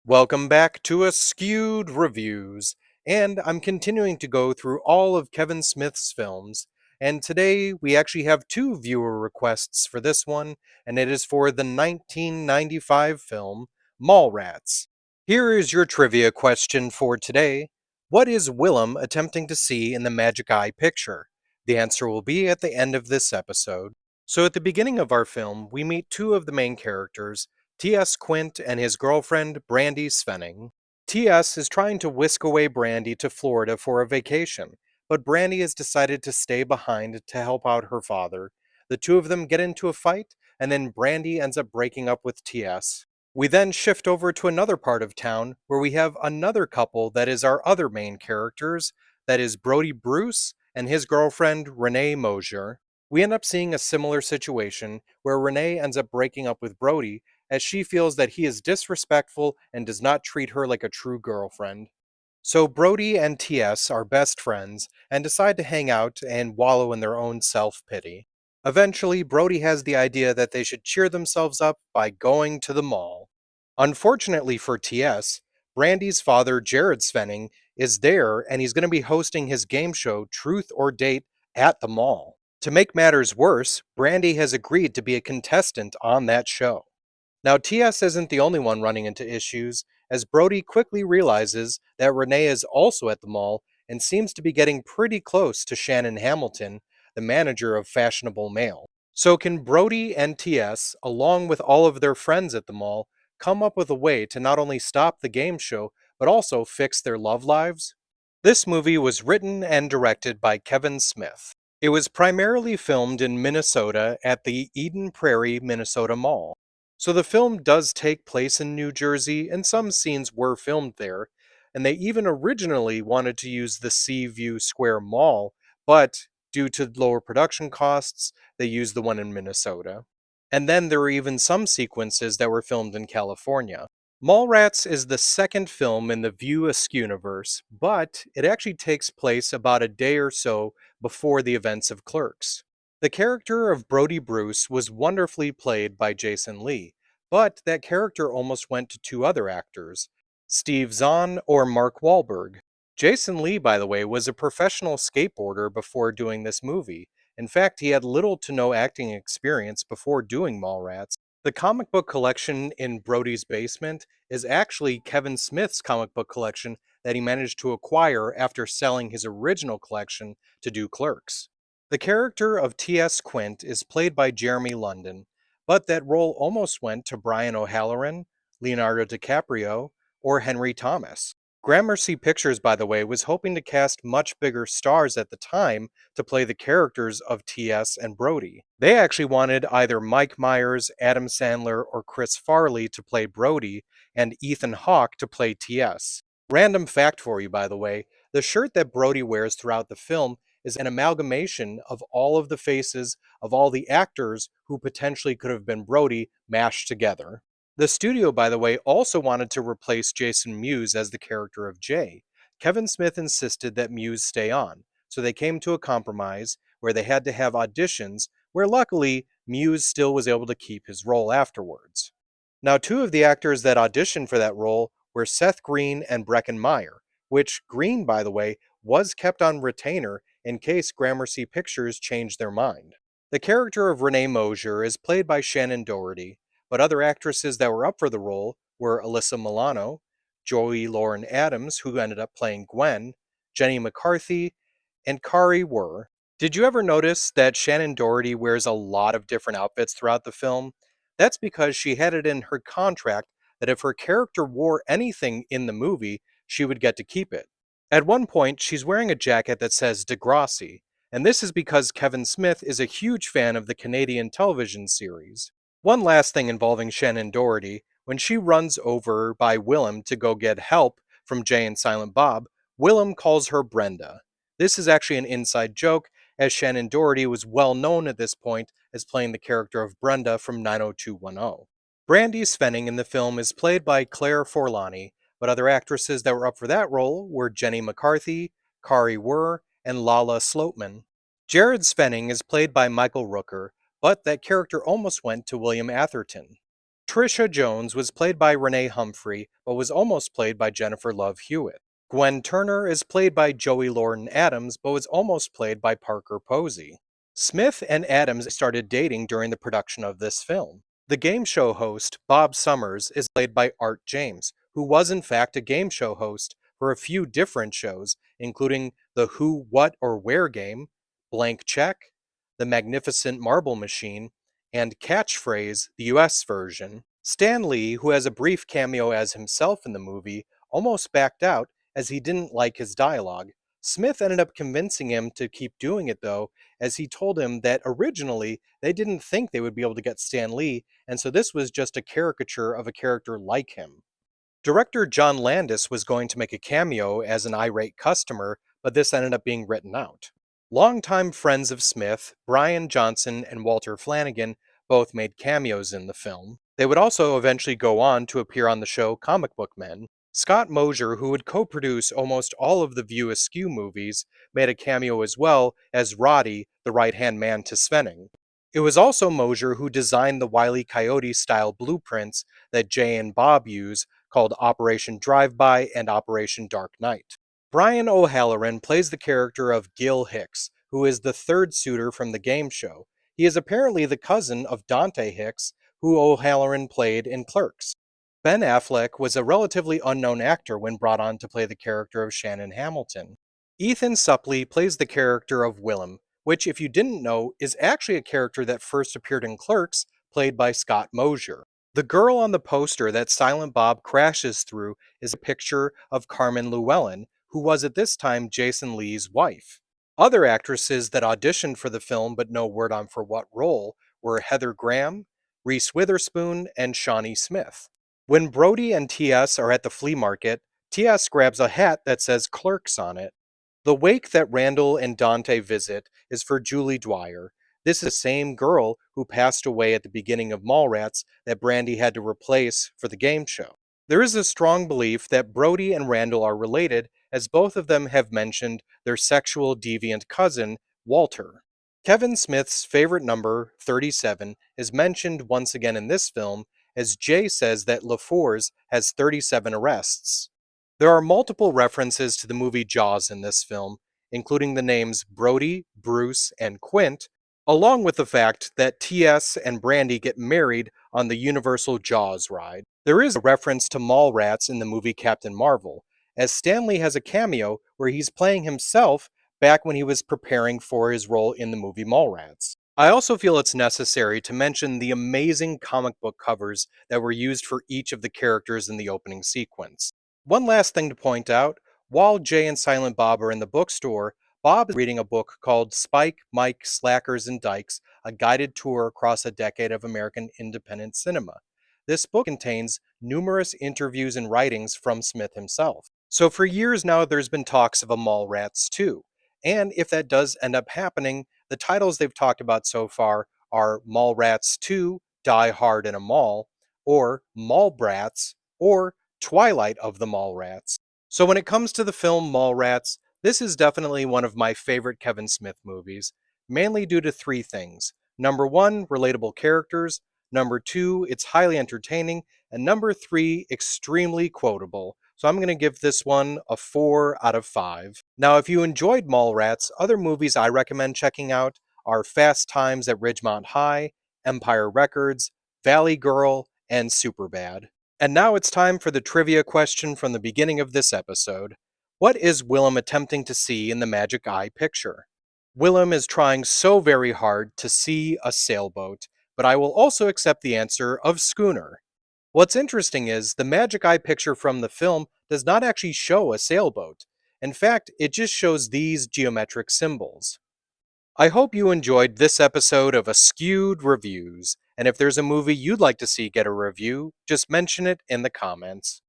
Welcome back to Askewed Reviews, and I'm continuing to go through all of Kevin Smith's films, and today we actually have two viewer requests for this one, and it is for the 1995 film Mallrats. Here is your trivia question for today. What is Willem attempting to see in the Magic Eye picture? The answer will be at the end of this episode. So at the beginning of our film, we meet two of the main characters, T.S. Quint and his girlfriend, Brandy Svenning. T.S. is trying to whisk away Brandy to Florida for a vacation, but Brandy has decided to stay behind to help out her father. The two of them get into a fight, and then Brandy ends up breaking up with T.S. We then shift over to another part of town where we have another couple that is our other main characters, that is Brody Bruce and his girlfriend, Renee Mosier. We end up seeing a similar situation where Renee ends up breaking up with Brody as she feels that he is disrespectful and does not treat her like a true girlfriend. So Brody and TS are best friends and decide to hang out and wallow in their own self pity. Eventually, Brody has the idea that they should cheer themselves up by going to the mall. Unfortunately for TS, Brandy's father, Jared Svenning, is there and he's going to be hosting his game show, Truth or Date, at the mall. To make matters worse, Brandy has agreed to be a contestant on that show. Now, TS isn't the only one running into issues, as Brody quickly realizes that Renee is also at the mall and seems to be getting pretty close to Shannon Hamilton, the manager of Fashionable Mail. So, can Brody and TS, along with all of their friends at the mall, come up with a way to not only stop the game show, but also fix their love lives? This movie was written and directed by Kevin Smith. It was primarily filmed in Minnesota at the Eden Prairie, Minnesota Mall. So the film does take place in New Jersey, and some scenes were filmed there, and they even originally wanted to use the Seaview Square Mall, but due to lower production costs, they used the one in Minnesota. And then there were even some sequences that were filmed in California. Mallrats is the second film in the View Askew universe, but it actually takes place about a day or so before the events of Clerks. The character of Brody Bruce was wonderfully played by Jason Lee, but that character almost went to two other actors, Steve Zahn or Mark Wahlberg. Jason Lee, by the way, was a professional skateboarder before doing this movie. In fact, he had little to no acting experience before doing Mallrats. The comic book collection in Brody's basement is actually Kevin Smith's comic book collection that he managed to acquire after selling his original collection to do Clerks. The character of T.S. Quint is played by Jeremy London, but that role almost went to Brian O'Halloran, Leonardo DiCaprio, or Henry Thomas. Gramercy Pictures, by the way, was hoping to cast much bigger stars at the time to play the characters of T.S. and Brody. They actually wanted either Mike Myers, Adam Sandler, or Chris Farley to play Brody, and Ethan Hawke to play T.S. Random fact for you, by the way, the shirt that Brody wears throughout the film is an amalgamation of all of the faces of all the actors who potentially could have been Brody mashed together. The studio, by the way, also wanted to replace Jason Mewes as the character of Jay. Kevin Smith insisted that Mewes stay on, so they came to a compromise where they had to have auditions, where luckily Mewes still was able to keep his role afterwards. Now, two of the actors that auditioned for that role were Seth Green and Breckin Meyer, which Green, by the way, was kept on retainer in case Gramercy Pictures changed their mind. The character of Renee Mosier is played by Shannon Doherty, but other actresses that were up for the role were Alyssa Milano, Joey Lauren Adams, who ended up playing Gwen, Jenny McCarthy, and Kari Wurr. Did you ever notice that Shannon Doherty wears a lot of different outfits throughout the film? That's because she had it in her contract that if her character wore anything in the movie, she would get to keep it. At one point, she's wearing a jacket that says Degrassi, and this is because Kevin Smith is a huge fan of the Canadian television series. One last thing involving Shannon Doherty, when she runs over by Willem to go get help from Jay and Silent Bob, Willem calls her Brenda. This is actually an inside joke, as Shannon Doherty was well known at this point as playing the character of Brenda from 90210. Brandy Svenning in the film is played by Claire Forlani, but other actresses that were up for that role were Jenny McCarthy, Kari Wurr, and Lala Sloatman. Jared Svenning is played by Michael Rooker, but that character almost went to William Atherton. Trisha Jones was played by Renee Humphrey, but was almost played by Jennifer Love Hewitt. Gwen Turner is played by Joey Lauren Adams, but was almost played by Parker Posey. Smith and Adams started dating during the production of this film. The game show host, Bob Summers, is played by Art James, who was in fact a game show host for a few different shows, including the Who, What, or Where game, Blank Check, The Magnificent Marble Machine, and Catchphrase, the US version. Stan Lee, who has a brief cameo as himself in the movie, almost backed out as he didn't like his dialogue. Smith ended up convincing him to keep doing it though, as he told him that originally they didn't think they would be able to get Stan Lee, and so this was just a caricature of a character like him. Director John Landis was going to make a cameo as an irate customer, but this ended up being written out. Longtime friends of Smith, Brian Johnson and Walter Flanagan, both made cameos in the film. They would also eventually go on to appear on the show Comic Book Men. Scott Mosier, who would co-produce almost all of the View Askew movies, made a cameo as well as Roddy, the right-hand man to Svenning. It was also Mosier who designed the Wile E. Coyote-style blueprints that Jay and Bob use, called Operation Drive-By and Operation Dark Knight. Brian O'Halloran plays the character of Gil Hicks, who is the third suitor from the game show. He is apparently the cousin of Dante Hicks, who O'Halloran played in Clerks. Ben Affleck was a relatively unknown actor when brought on to play the character of Shannon Hamilton. Ethan Suplee plays the character of Willem, which, if you didn't know, is actually a character that first appeared in Clerks, played by Scott Mosier. The girl on the poster that Silent Bob crashes through is a picture of Carmen Llewellyn, who was at this time Jason Lee's wife. Other actresses that auditioned for the film but no word on for what role were Heather Graham, Reese Witherspoon, and Shawnee Smith. When Brody and T.S. are at the flea market, T.S. grabs a hat that says Clerks on it. The wake that Randall and Dante visit is for Julie Dwyer. This is the same girl who passed away at the beginning of Mallrats that Brandy had to replace for the game show. There is a strong belief that Brody and Randall are related, as both of them have mentioned their sexual deviant cousin, Walter. Kevin Smith's favorite number, 37, is mentioned once again in this film, as Jay says that LaFours has 37 arrests. There are multiple references to the movie Jaws in this film, including the names Brody, Bruce, and Quint, along with the fact that T.S. and Brandy get married on the Universal Jaws ride. There is a reference to Mallrats in the movie Captain Marvel, as Stanley has a cameo where he's playing himself back when he was preparing for his role in the movie Mallrats. I also feel it's necessary to mention the amazing comic book covers that were used for each of the characters in the opening sequence. One last thing to point out, while Jay and Silent Bob are in the bookstore, Bob is reading a book called Spike, Mike, Slackers, and Dykes, a guided tour across a decade of American independent cinema. This book contains numerous interviews and writings from Smith himself. So for years now, there's been talks of a Mallrats 2. And if that does end up happening, the titles they've talked about so far are Mallrats 2, Die Hard in a Mall, or Mallbrats, or Twilight of the Mallrats. So when it comes to the film Mallrats, this is definitely one of my favorite Kevin Smith movies, mainly due to three things. Number one, relatable characters. Number two, it's highly entertaining. And number three, extremely quotable. So I'm going to give this one a 4 out of 5. Now, if you enjoyed Mallrats, other movies I recommend checking out are Fast Times at Ridgemont High, Empire Records, Valley Girl, and Superbad. And now it's time for the trivia question from the beginning of this episode. What is Willem attempting to see in the magic eye picture? Willem is trying so very hard to see a sailboat, but I will also accept the answer of schooner. What's interesting is the magic eye picture from the film does not actually show a sailboat. In fact, it just shows these geometric symbols. I hope you enjoyed this episode of Askewed Reviews, and if there's a movie you'd like to see get a review, just mention it in the comments.